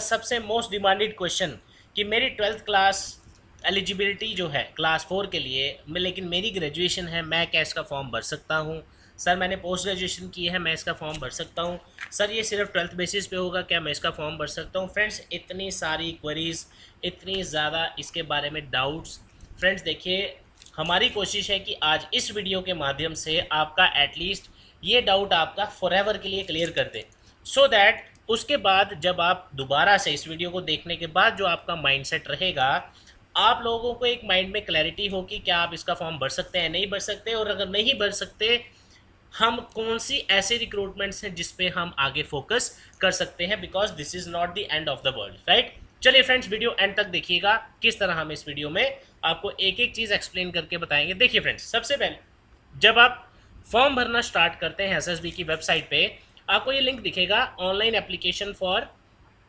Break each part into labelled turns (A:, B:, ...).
A: सबसे most demanded question कि मेरी 12th क्लास एलिजिबिलिटी जो है क्लास 4 के लिए लेकिन मेरी ग्रेजुएशन है, मैं क्या इसका फॉर्म भर सकता हूँ? सर मैंने पोस्ट ग्रेजुएशन की है, मैं इसका फॉर्म भर सकता हूँ? सर ये सिर्फ 12th बेसिस पे होगा, क्या मैं इसका फॉर्म भर सकता हूँ? फ्रेंड्स इतनी सारी क्वेरीज, इतनी ज़्यादा इसके बारे में डाउट्स। फ्रेंड्स देखिए, हमारी कोशिश है कि आज इस वीडियो के माध्यम से आपका एटलीस्ट ये डाउट आपका फॉरएवर के लिए क्लियर कर दे, सो दैट उसके बाद जब आप दोबारा से इस वीडियो को देखने के बाद जो आपका माइंडसेट रहेगा, आप लोगों को एक माइंड में क्लैरिटी हो कि क्या आप इसका फॉर्म भर सकते हैं, नहीं भर सकते, और अगर नहीं भर सकते हम कौन सी ऐसे रिक्रूटमेंट्स हैं जिस पे हम आगे फोकस कर सकते हैं, because this is not the end of the world, right. चलिए फ्रेंड्स, वीडियो एंड तक देखिएगा, किस तरह हम इस वीडियो में आपको एक एक चीज़ एक्सप्लेन करके बताएंगे। देखिए फ्रेंड्स, सबसे पहले जब आप फॉर्म भरना स्टार्ट करते हैं एसएसबी की वेबसाइट पे, आपको ये लिंक दिखेगा, online application for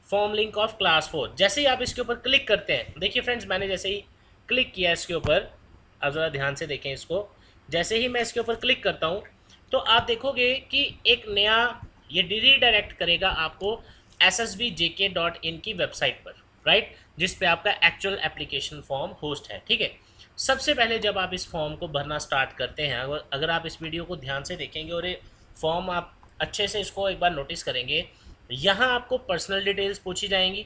A: form link of class 4। जैसे ही आप इसके ऊपर क्लिक करते हैं, देखिए फ्रेंड्स मैंने जैसे ही क्लिक किया इसके ऊपर, अब ज़रा ध्यान से देखें इसको, जैसे ही मैं इसके ऊपर क्लिक करता हूँ तो आप देखोगे कि एक नया ये रीडायरेक्ट करेगा आपको ssbjk.in की वेबसाइट पर, राइट, जिस पे आपका एक्चुअल एप्लीकेशन फॉर्म होस्ट है, ठीक है। सबसे पहले जब आप इस फॉर्म को भरना स्टार्ट करते हैं, अगर आप इस वीडियो को ध्यान से देखेंगे और ये फॉर्म आप अच्छे से इसको एक बार नोटिस करेंगे, यहाँ आपको पर्सनल डिटेल्स पूछी जाएंगी,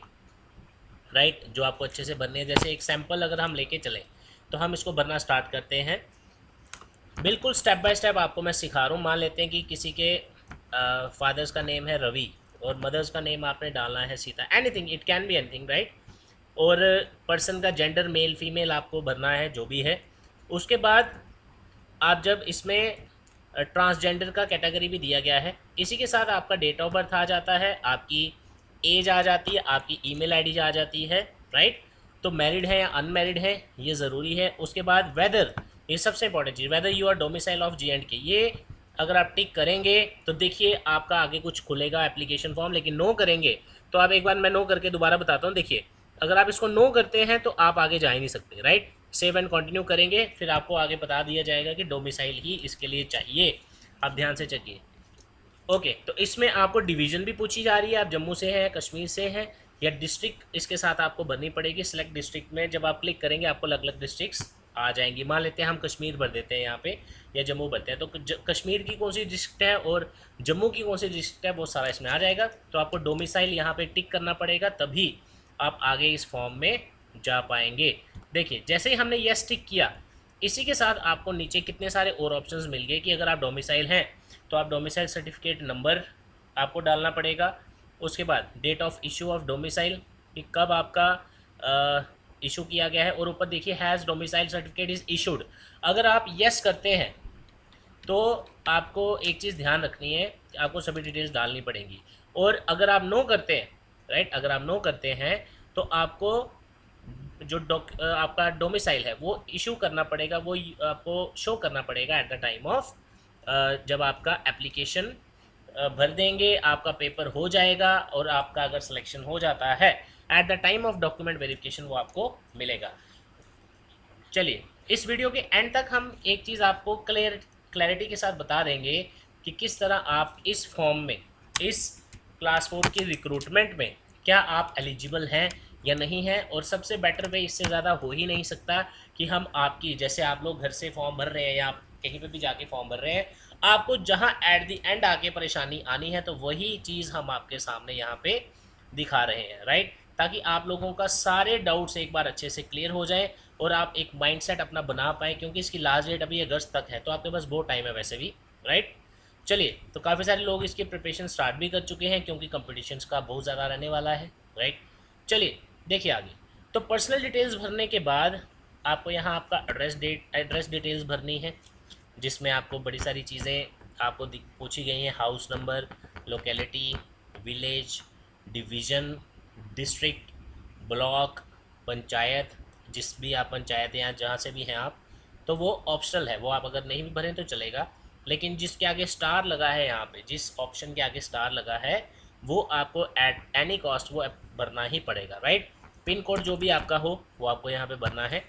A: राइट, जो आपको अच्छे से भरनी है। जैसे एक सैम्पल अगर हम लेके चलें तो हम इसको भरना स्टार्ट करते हैं, बिल्कुल स्टेप बाय स्टेप आपको मैं सिखा रहा हूँ। मान लेते हैं कि किसी के फादर्स का नेम है रवि और मदर्स का नेम आपने डालना है Sita, anything, it can be anything, right. और पर्सन का जेंडर मेल फीमेल आपको भरना है, जो भी है। उसके बाद आप जब इसमें ट्रांसजेंडर का कैटेगरी भी दिया गया है, इसी के साथ आपका डेट ऑफ बर्थ आ जाता है, आपकी एज आ जाती है, आपकी ईमेल आईडी आ जाती है, राइट। तो मैरिड है या अनमैरिड है ये ज़रूरी है। उसके बाद वेदर, ये सबसे इंपॉर्टेंट चीज़, whether you are domicile of J&K, ये अगर आप टिक करेंगे तो देखिए आपका आगे कुछ खुलेगा एप्लीकेशन फॉर्म, लेकिन नो करेंगे तो आप एक बार मैं नो करके दोबारा बताता हूँ। देखिए अगर आप इसको नो करते हैं तो आप आगे जा ही नहीं सकते, राइट। सेव एंड कंटिन्यू करेंगे, फिर आपको आगे बता दिया जाएगा कि डोमिसाइल ही इसके लिए चाहिए। आप ध्यान से चेकिए। ओके, तो इसमें आपको डिवीज़न भी पूछी जा रही है, आप जम्मू से हैं, कश्मीर से हैं, या डिस्ट्रिक्ट इसके साथ आपको भरनी पड़ेगी। सिलेक्ट डिस्ट्रिक्ट में जब आप क्लिक करेंगे आपको अलग अलग डिस्ट्रिक्ट्स आ जाएंगी। मान लेते हैं हम कश्मीर भर देते हैं यहाँ पे, या जम्मू भरते हैं, तो कश्मीर की कौन सी डिस्ट्रिक्ट है और जम्मू की कौन सी डिस्ट्रिक्ट है वो सारा इसमें आ जाएगा। तो आपको डोमिसाइल यहाँ पे टिक करना पड़ेगा, तभी आप आगे इस फॉर्म में जा पाएंगे। देखिए जैसे ही हमने यस टिक किया, इसी के साथ आपको नीचे कितने सारे और ऑप्शंस मिल गए कि अगर आप डोमिसाइल हैं तो आप डोमिसाइल सर्टिफिकेट नंबर आपको डालना पड़ेगा। उसके बाद date of issue of domicile, कि कब आपका इशू किया गया है, और ऊपर देखिए has domicile certificate is issued. अगर आप यस करते हैं तो आपको एक चीज़ ध्यान रखनी है कि आपको सभी डिटेल्स डालनी पड़ेंगी, और अगर आप नो करते हैं, राइट, अगर आप नो करते हैं तो आपको जो आपका डोमिसाइल है वो इशू करना पड़ेगा, वो आपको शो करना पड़ेगा एट द टाइम ऑफ जब आपका एप्लीकेशन भर देंगे, आपका पेपर हो जाएगा, और आपका अगर सिलेक्शन हो जाता है at the time of document verification वो आपको मिलेगा। चलिए इस वीडियो के एंड तक हम एक चीज़ आपको क्लैरिटी के साथ बता देंगे कि किस तरह आप इस फॉर्म में, इस क्लास 4 की रिक्रूटमेंट में क्या आप एलिजिबल हैं या नहीं हैं। और सबसे बेटर वे इससे ज़्यादा हो ही नहीं सकता कि हम आपकी, जैसे आप लोग घर से फॉर्म भर रहे हैं या आप कहीं पे भी जाके फॉर्म भर रहे हैं, आपको जहां एट द एंड आके परेशानी आनी है तो वही चीज़ हम आपके सामने यहाँ पे दिखा रहे हैं, राइट, ताकि आप लोगों का सारे डाउट्स एक बार अच्छे से क्लियर हो जाएं और आप एक माइंडसेट अपना बना पाएँ, क्योंकि इसकी लास्ट डेट अभी अगस्त तक है, तो आपके पास बहुत टाइम है वैसे भी, राइट। चलिए, तो काफ़ी सारे लोग इसकी प्रिपरेशन स्टार्ट भी कर चुके हैं क्योंकि कंपटीशंस का बहुत ज़्यादा रहने वाला है, राइट। चलिए देखिए आगे, तो पर्सनल डिटेल्स भरने के बाद आपको यहाँ आपका एड्रेस डिटेल्स भरनी है, जिसमें आपको बड़ी सारी चीज़ें आपको पूछी गई हैं, house number, locality, village, division, district, block, panchayat, जिस भी आप पंचायत या जहाँ से भी हैं आप, तो वो ऑप्शनल है, वो आप अगर नहीं भी भरें तो चलेगा, लेकिन जिसके आगे स्टार लगा है यहाँ पे, जिस ऑप्शन के आगे स्टार लगा है वो आपको एट एनी कॉस्ट वो भरना ही पड़ेगा, राइट। पिन कोड जो भी आपका हो वो आपको यहाँ पे भरना है।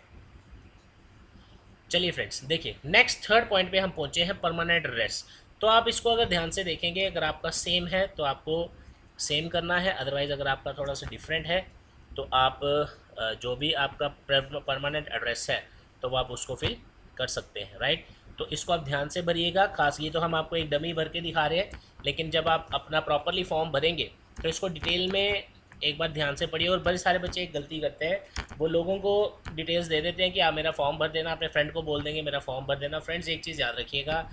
A: चलिए फ्रेंड्स देखिए, नेक्स्ट थर्ड पॉइंट पे हम पहुँचे हैं, परमानेंट एड्रेस। तो आप इसको अगर ध्यान से देखेंगे, अगर आपका सेम है तो आपको सेम करना है, अदरवाइज़ अगर आपका थोड़ा सा डिफरेंट है तो आप जो भी आपका परमानेंट एड्रेस है तो वो आप उसको फिल कर सकते हैं, राइट। तो इसको आप ध्यान से भरिएगा। खास ये तो हम आपको एक डमी भर के दिखा रहे हैं, लेकिन जब आप अपना प्रॉपरली फॉर्म भरेंगे तो इसको डिटेल में एक बार ध्यान से पढ़िए। और बड़े सारे बच्चे एक गलती करते हैं, वो लोगों को डिटेल्स दे देते हैं कि आप मेरा फॉर्म भर देना, अपने फ्रेंड को बोल देंगे मेरा फॉर्म भर देना। फ्रेंड्स एक चीज़ याद रखिएगा,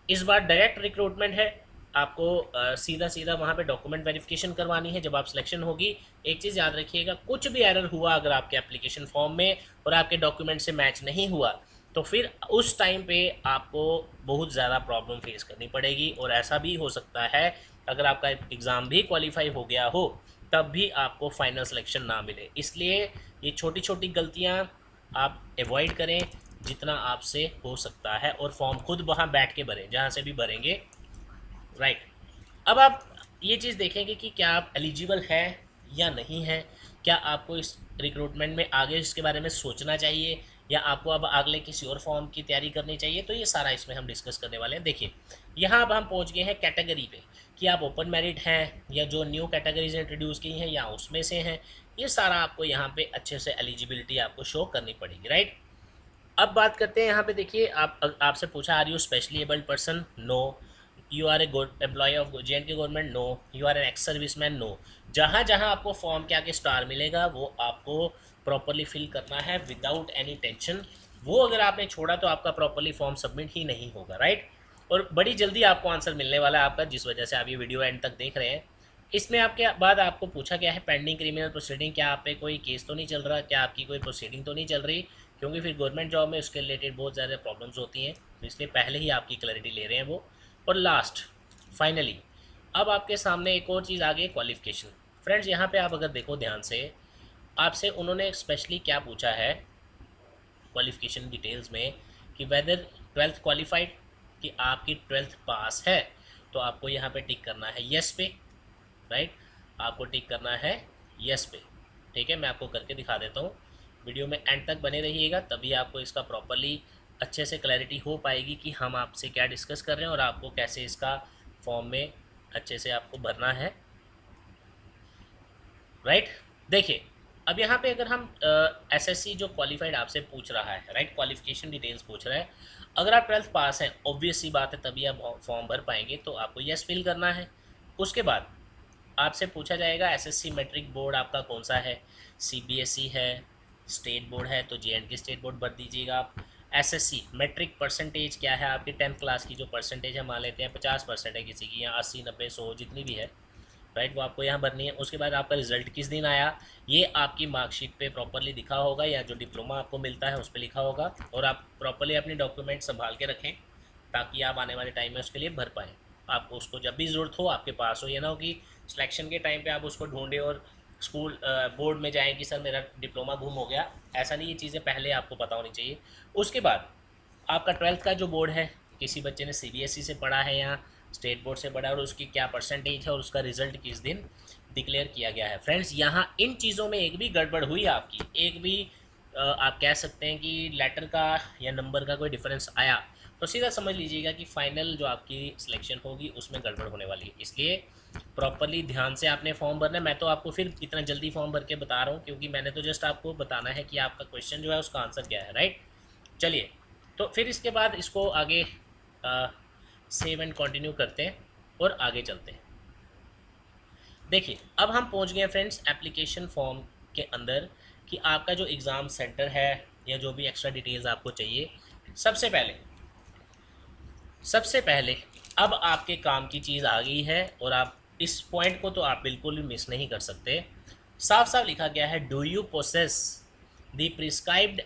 A: इस बार डायरेक्ट रिक्रूटमेंट है, आपको सीधा सीधा वहाँ पे डॉक्यूमेंट वेरिफिकेशन करवानी है जब आप सिलेक्शन होगी। एक चीज़ याद रखिएगा, कुछ भी एरर हुआ अगर आपके एप्लीकेशन फॉर्म में और आपके डॉक्यूमेंट से मैच नहीं हुआ तो फिर उस टाइम पे आपको बहुत ज़्यादा प्रॉब्लम फेस करनी पड़ेगी। और ऐसा भी हो सकता है अगर आपका एग्ज़ाम भी क्वालिफाई हो गया हो तब भी आपको फाइनल सिलेक्शन ना मिले। इसलिए ये छोटी छोटी गलतियाँ आप एवॉइड करें जितना आपसे हो सकता है, और फॉर्म खुद वहाँ बैठ के भरें जहाँ से भी भरेंगे, राइट। अब आप ये चीज़ देखेंगे कि क्या आप एलिजिबल हैं या नहीं हैं, क्या आपको इस रिक्रूटमेंट में आगे इसके बारे में सोचना चाहिए या आपको अब अगले किसी और फॉर्म की तैयारी करनी चाहिए। तो ये सारा इसमें हम डिस्कस करने वाले हैं। देखिए यहाँ अब हम पहुँच गए हैं कैटेगरी पे कि आप ओपन मेरिट हैं या जो न्यू कैटेगरीज इंट्रोड्यूस की हैं या उसमें से हैं। ये सारा आपको यहाँ पे अच्छे से एलिजिबिलिटी आपको शो करनी पड़ेगी, राइट। अब बात करते हैं यहाँ पे। देखिए आपसे पूछा are you specially abled person, no. You are a good employee of JNK government, no. You are an ex service man, no. जहाँ जहाँ आपको फॉर्म के आगे स्टार मिलेगा वो आपको प्रॉपरली फिल करना है विदाउट एनी टेंशन। वो अगर आपने छोड़ा तो आपका प्रॉपरली फॉर्म सबमिट ही नहीं होगा, राइट। और बड़ी जल्दी आपको आंसर मिलने वाला है आपका, जिस वजह से आप ये वीडियो एंड तक देख रहे हैं। इसमें आपके बाद आपको पूछा गया है पेंडिंग क्रिमिनल प्रोसीडिंग, क्या आप पे कोई केस तो नहीं चल रहा, क्या आपकी कोई प्रोसीडिंग तो नहीं चल रही, क्योंकि फिर गवर्नमेंट जॉब में उसके रिलेटेड बहुत ज़्यादा प्रॉब्लम्स होती हैं, तो इसलिए पहले ही आपकी क्लैरिटी ले रहे हैं वो। और लास्ट फाइनली अब आपके सामने एक और चीज़ आ गई, क्वालिफिकेशन। फ्रेंड्स यहाँ पे आप अगर देखो ध्यान से, आपसे उन्होंने स्पेशली क्या पूछा है क्वालिफिकेशन डिटेल्स में कि वेदर 12th क्वालिफाइड, कि आपकी 12th पास है। तो आपको यहाँ पे टिक करना है येस पे, राइट। आपको टिक करना है येस पे, ठीक है। मैं आपको करके दिखा देता हूँ, वीडियो में एंड तक बने रहिएगा, तभी आपको इसका प्रॉपरली अच्छे से क्लैरिटी हो पाएगी कि हम आपसे क्या डिस्कस कर रहे हैं और आपको कैसे इसका फॉर्म में अच्छे से आपको भरना है, राइट। देखिए अब यहाँ पे अगर हम SSC जो क्वालिफाइड आपसे पूछ रहा है, राइट, क्वालिफिकेशन डिटेल्स पूछ रहा है। अगर आप 12th पास हैं, ऑब्वियस सी बात है तभी आप फॉर्म भर पाएंगे, तो आपको यस फिल करना है। उसके बाद आपसे पूछा जाएगा SSC मैट्रिक बोर्ड आपका कौन सा है, CBSE है, स्टेट बोर्ड है तो JNK स्टेट बोर्ड भर दीजिएगा आप। SSC मैट्रिक परसेंटेज क्या है आपकी 10th क्लास की, जो परसेंटेज हम मान लेते हैं 50% है किसी की, यहाँ 80 90 100 जितनी भी है, राइट, वो आपको यहाँ भरनी है। उसके बाद आपका रिजल्ट किस दिन आया ये आपकी मार्कशीट पे प्रॉपरली लिखा होगा, या जो डिप्लोमा आपको मिलता है उस पर लिखा होगा। और आप प्रॉपरली अपने डॉक्यूमेंट संभाल के रखें ताकि आप आने वाले टाइम में उसके लिए भर पाएँ। आपको उसको जब भी ज़रूरत हो आपके पास हो, ये ना हो कि सिलेक्शन के टाइम पे आप उसको ढूंढें और स्कूल बोर्ड में जाएँ कि सर मेरा डिप्लोमा गुम हो गया। ऐसा नहीं, ये चीज़ें पहले आपको पता होनी चाहिए। उसके बाद आपका 12th का जो बोर्ड है, किसी बच्चे ने CBSE से पढ़ा है या स्टेट बोर्ड से पढ़ा है, और उसकी क्या परसेंटेज है और उसका रिजल्ट किस दिन डिक्लेयर किया गया है। फ्रेंड्स यहाँ इन चीज़ों में एक भी गड़बड़ हुई आपकी, एक भी आप कह सकते हैं कि लेटर का या नंबर का कोई डिफरेंस आया, तो सीधा समझ लीजिएगा कि फाइनल जो आपकी सिलेक्शन होगी उसमें गड़बड़ होने वाली है। इसलिए प्रॉपरली ध्यान से आपने फॉर्म भरना है। मैं तो आपको फिर इतना जल्दी फॉर्म भर के बता रहा हूँ क्योंकि मैंने तो जस्ट आपको बताना है कि आपका क्वेश्चन जो है उसका आंसर क्या है, राइट। चलिए तो फिर इसके बाद इसको आगे सेव एंड कंटिन्यू करते हैं और आगे चलते हैं। देखिए अब हम पहुंच गए फ्रेंड्स एप्लीकेशन फॉर्म के अंदर कि आपका जो एग्ज़ाम सेंटर है या जो भी एक्स्ट्रा डिटेल्स आपको चाहिए। सबसे पहले अब आपके काम की चीज़ आ गई है और आप इस पॉइंट को तो आप बिल्कुल भी मिस नहीं कर सकते। साफ साफ लिखा गया है, do you possess the prescribed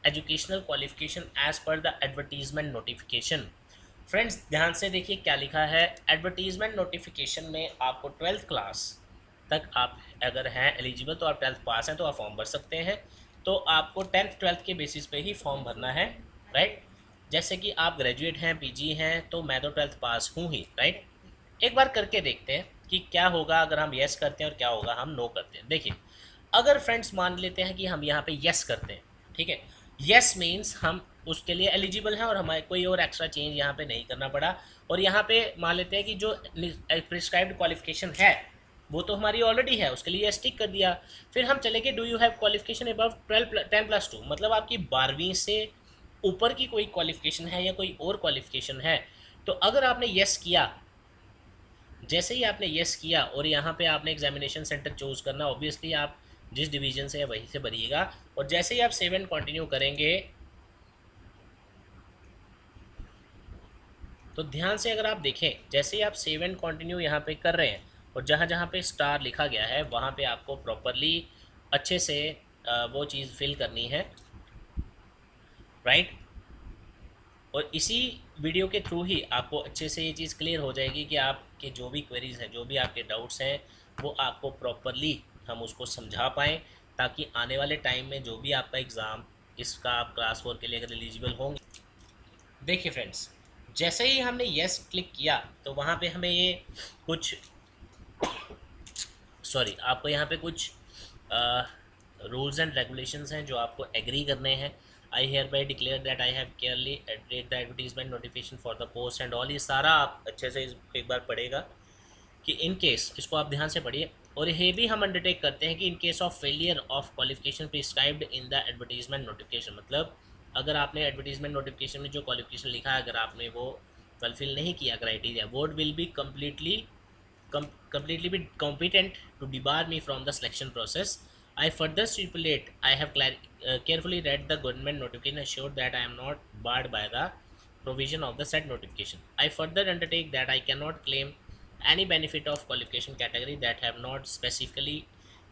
A: educational qualification as per the advertisement notification. Friends ध्यान से देखिए क्या लिखा है, एडवर्टीजमेंट नोटिफिकेशन में आपको 12th क्लास तक आप अगर हैं एलिजिबल तो आप 12th पास हैं तो आप फॉर्म भर सकते हैं। तो आपको 10th 12th के बेसिस पे ही फॉर्म भरना है, राइट। जैसे कि आप ग्रेजुएट हैं, PG हैं, तो मैं तो 12th पास हूँ ही, राइट। एक बार करके देखते हैं कि क्या होगा अगर हम येस करते हैं और क्या होगा हम नो करते हैं। देखिए अगर फ्रेंड्स मान लेते हैं कि हम यहाँ पे येस करते हैं, ठीक है, येस मीन्स हम उसके लिए एलिजिबल हैं और हमें कोई और एक्स्ट्रा चेंज यहाँ पे नहीं करना पड़ा। और यहाँ पे मान लेते हैं कि जो प्रिस्क्राइब्ड क्वालिफिकेशन है वो तो हमारी ऑलरेडी है, उसके लिए टिक कर दिया। फिर हम चले गए do you have qualification above 10+2, मतलब आपकी 12वीं से ऊपर की कोई क्वालिफिकेशन है या कोई और क्वालिफिकेशन है। तो अगर आपने यस किया, जैसे ही आपने यस किया और यहाँ पे आपने एग्जामिनेशन सेंटर चूज करना, ऑब्वियसली आप जिस डिवीज़न से है वहीं से भरिएगा। और जैसे ही आप सेव एंड कंटिन्यू करेंगे, तो ध्यान से अगर आप देखें, जैसे ही आप सेव एंड कंटिन्यू यहाँ पे कर रहे हैं और जहाँ जहाँ पे स्टार लिखा गया है वहाँ पे आपको प्रॉपरली अच्छे से वो चीज़ फिल करनी है, राइट। और इसी वीडियो के थ्रू ही आपको अच्छे से ये चीज़ क्लियर हो जाएगी कि आपके जो भी क्वेरीज हैं, जो भी आपके डाउट्स हैं, वो आपको प्रॉपरली हम उसको समझा पाएँ, ताकि आने वाले टाइम में जो भी आपका एग्ज़ाम, इसका आप क्लास 4 के लिए अगर एलिजिबल होंगे। देखिए फ्रेंड्स, जैसे ही हमने येस क्लिक किया तो वहाँ पे हमें ये कुछ, सॉरी, आपको यहाँ पे कुछ रूल्स एंड रेगुलेशंस हैं जो आपको एग्री करने हैं। I hereby declare that I have carefully read the advertisement notification for the post and all, ये सारा आप अच्छे से एक बार पढ़ेगा कि इन केस, इसको आप ध्यान से पढ़िए। और ये भी हम अंडरटेक करते हैं कि in case of failure of qualification prescribed in the advertisement notification, मतलब अगर आपने एडवर्टीजमेंट नोटिफिकेशन में जो क्वालिफिकेशन लिखा है, अगर आपने वो फुलफिल नहीं किया criteria, vote will be completely be competent to debar me from the selection process. I further stipulate I have carefully read the government notification and assured that I am not barred by the provision of the said notification. I further undertake that I cannot claim any benefit of qualification category that have not specifically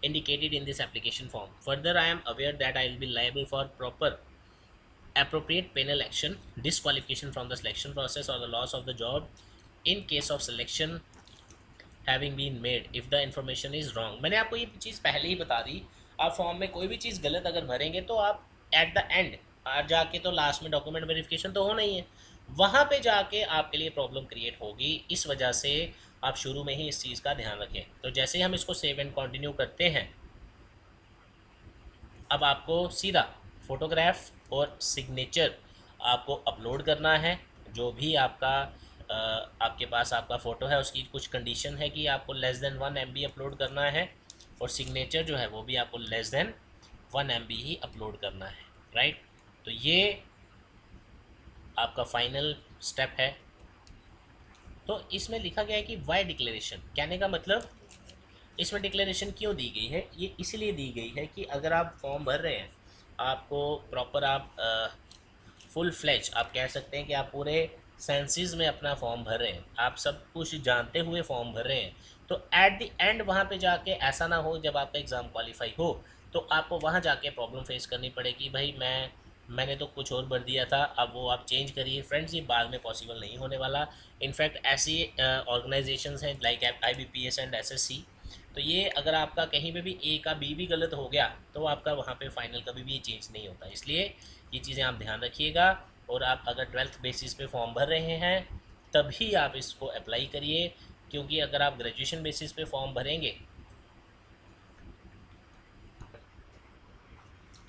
A: indicated in this application form. Further, I am aware that I will be liable for appropriate penal action, disqualification from the selection process, or the loss of the job in case of selection having been made if the information is wrong। मैंने आपको ये चीज़ पहले ही बता दी। आप form में कोई भी चीज़ गलत अगर भरेंगे तो आप एट द एंड जाके, तो लास्ट में डॉक्यूमेंट वेरिफिकेशन तो होना ही है, वहाँ पे जाके आपके लिए प्रॉब्लम क्रिएट होगी। इस वजह से आप शुरू में ही इस चीज़ का ध्यान रखें। तो जैसे ही हम इसको सेव एंड कंटिन्यू करते हैं, अब आपको सीधा फ़ोटोग्राफ और सिग्नेचर आपको अपलोड करना है। जो भी आपका आपके पास आपका फ़ोटो है, उसकी कुछ कंडीशन है कि आपको लेस देन 1 MB अपलोड करना है, और सिग्नेचर जो है वो भी आपको लेस देन 1 MB ही अपलोड करना है, राइट। तो ये आपका फाइनल स्टेप है। तो इसमें लिखा गया है कि वाई डिक्लेरेशन, कहने का मतलब इसमें डिक्लेरेशन क्यों दी गई है, ये इसलिए दी गई है कि अगर आप फॉर्म भर रहे हैं, आपको प्रॉपर आप फुल फ्लेज आप कह सकते हैं कि आप पूरे सेंसेस में अपना फॉर्म भर रहे हैं, आप सब कुछ जानते हुए फॉर्म भर रहे हैं। तो एट द एंड वहाँ पे जाके ऐसा ना हो, जब आपका एग्ज़ाम क्वालिफाई हो तो आपको वहाँ जाके प्रॉब्लम फेस करनी पड़े कि भाई मैंने तो कुछ और भर दिया था, अब वो आप चेंज करिए। फ्रेंड्स, ये बाद में पॉसिबल नहीं होने वाला। इनफैक्ट ऐसी ऑर्गेनाइजेशंस हैं लाइक IBPS एंड SSC, तो ये अगर आपका कहीं पे भी A का B भी गलत हो गया तो आपका वहाँ पे फाइनल कभी भी ये चेंज नहीं होता। इसलिए ये चीज़ें आप ध्यान रखिएगा। और आप अगर 12th बेसिस पे फॉर्म भर रहे हैं तभी आप इसको अप्लाई करिए, क्योंकि अगर आप ग्रेजुएशन बेसिस पे फॉर्म भरेंगे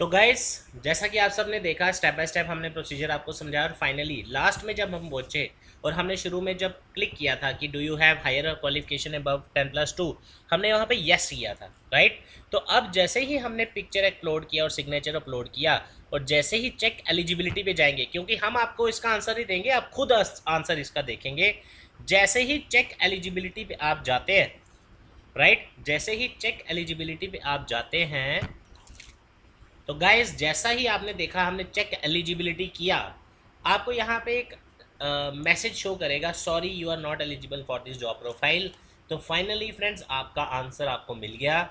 A: तो गाइस, जैसा कि आप सब ने देखा, स्टेप बाय स्टेप हमने प्रोसीजर आपको समझाया, और फाइनली लास्ट में जब हम पहुंचे और हमने शुरू में जब क्लिक किया था कि do you have higher qualification above 10+2, हमने वहाँ पे यस किया था, राइट। तो अब जैसे ही हमने पिक्चर अपलोड किया और सिग्नेचर अपलोड किया और जैसे ही चेक एलिजिबिलिटी पे जाएंगे, क्योंकि हम आपको इसका आंसर ही देंगे, आप खुद आंसर इसका देखेंगे। जैसे ही चेक एलिजिबिलिटी पे आप जाते हैं, राइट, जैसे ही चेक एलिजिबिलिटी पे आप जाते हैं, तो गाइस जैसा ही आपने देखा, हमने चेक एलिजिबिलिटी किया, आपको यहाँ पे एक मैसेज शो करेगा, sorry you are not eligible for this job profile. तो फाइनली फ्रेंड्स, आपका आंसर आपको मिल गया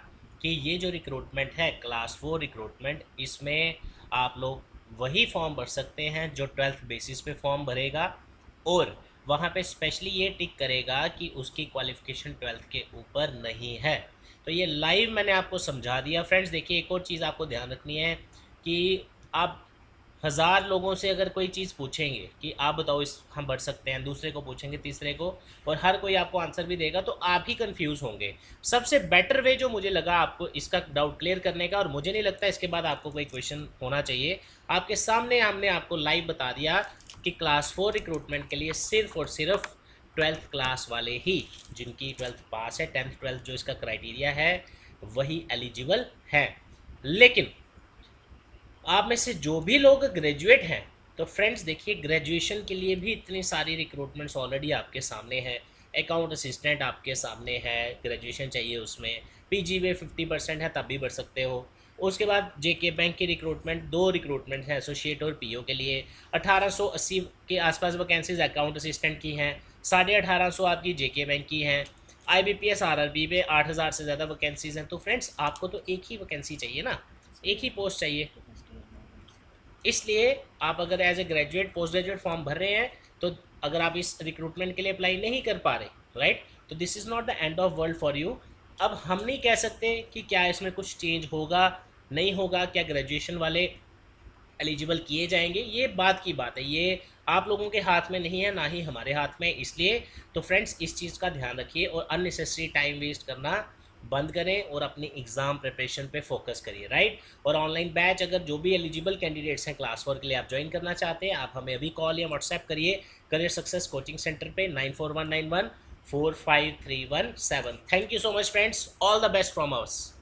A: कि ये जो रिक्रूटमेंट है क्लास 4 रिक्रूटमेंट, इसमें आप लोग वही फॉर्म भर सकते हैं जो 12th बेसिस पे फॉर्म भरेगा, और वहाँ पे स्पेशली ये टिक करेगा कि उसकी क्वालिफिकेशन 12th के ऊपर नहीं है। तो ये लाइव मैंने आपको समझा दिया। फ्रेंड्स देखिए, एक और चीज़ आपको ध्यान रखनी है कि आप 1000 लोगों से अगर कोई चीज़ पूछेंगे कि आप बताओ इस हम भर सकते हैं, दूसरे को पूछेंगे, तीसरे को, और हर कोई आपको आंसर भी देगा, तो आप ही कंफ्यूज होंगे। सबसे बेटर वे जो मुझे लगा आपको इसका डाउट क्लियर करने का, और मुझे नहीं लगता इसके बाद आपको कोई क्वेश्चन होना चाहिए, आपके सामने हमने आपको लाइव बता दिया कि क्लास 4 रिक्रूटमेंट के लिए सिर्फ और सिर्फ ट्वेल्थ क्लास वाले ही, जिनकी ट्वेल्थ पास है, 10th 12th जो इसका क्राइटेरिया है वही एलिजिबल हैं। लेकिन आप में से जो भी लोग ग्रेजुएट हैं, तो फ्रेंड्स देखिए ग्रेजुएशन के लिए भी इतनी सारी रिक्रूटमेंट्स ऑलरेडी आपके सामने हैं। अकाउंट असिस्टेंट आपके सामने है, ग्रेजुएशन चाहिए उसमें, पीजी में 50% है तब भी भर सकते हो। उसके बाद जेके बैंक की रिक्रूटमेंट, 2 रिक्रूटमेंट हैं एसोसिएट और पीओ के लिए। 1880 के आसपास वैकेंसीज अकाउंट असिस्टेंट की हैं, 1850 आपकी जेके बैंक की हैं। आईबीपीएस आरआरबी में 8000 से ज़्यादा वैकेंसीज हैं। तो फ्रेंड्स आपको तो एक ही वैकेंसी चाहिए ना, एक ही पोस्ट चाहिए। इसलिए आप अगर as a graduate post graduate form भर रहे हैं, तो अगर आप इस रिक्रूटमेंट के लिए अप्लाई नहीं कर पा रहे, राइट, तो this is not the end of world for you. अब हम नहीं कह सकते कि क्या इसमें कुछ चेंज होगा नहीं होगा, क्या ग्रेजुएशन वाले एलिजिबल किए जाएंगे, ये बात की बात है, ये आप लोगों के हाथ में नहीं है, ना ही हमारे हाथ में। इसलिए तो फ्रेंड्स इस चीज़ का ध्यान रखिए और अननेसेसरी टाइम वेस्ट करना बंद करें और अपनी एग्ज़ाम प्रिपरेशन पे फोकस करिए, राइट। और ऑनलाइन बैच अगर जो भी एलिजिबल कैंडिडेट्स हैं क्लास 4 के लिए आप ज्वाइन करना चाहते हैं, आप हमें अभी कॉल या व्हाट्सएप करिए करियर सक्सेस कोचिंग सेंटर पे 9419145317। Thank you so much friends, all the best from us.